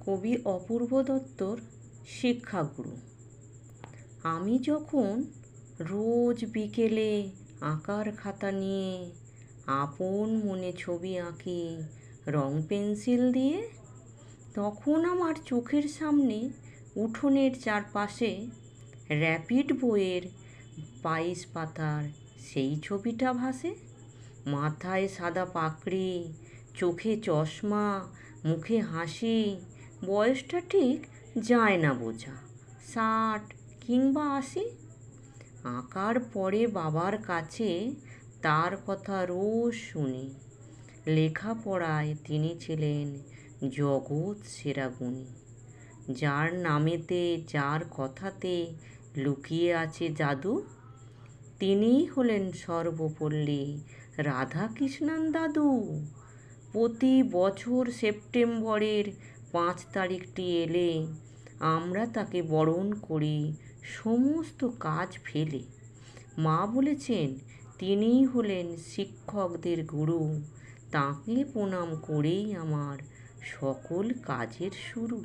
কবি অপূর্ব দত্তর শিক্ষাগুরু। আমি যখন রোজ বিকেলে আঁকার খাতা নিয়ে আপন মনে ছবি আঁকি রং পেন্সিল দিয়ে, তখন আমার চোখের সামনে উঠোনের চারপাশে র্যাপিড বইয়ের 22 পাতার সেই ছবিটা ভাসে। মাথায় সাদা পাকড়ি, চোখে চশমা, মুখে হাসি, বয়সটা ঠিক যায় না বোঝা, 60 কিংবা 80। আঁকার পরে বাবার কাছে তার কথা রোজ শুনি। লেখাপড়ায় তিনি ছিলেন জগৎ সেরা গুণী। যার নামেতে, যার কথাতে লুকিয়ে আছে জাদু, তিনিই হলেন সর্বপল্লী রাধাকৃষ্ণান দাদু। প্রতি বছর সেপ্টেম্বরের 5 তারিখটি এলে আমরা তাকে বরণ করি সমস্ত কাজ ফেলে। মা বলেছেন তিনিই হলেন শিক্ষকদের গুরু, তাঁকে প্রণাম করেই আমার সকল কাজের শুরু।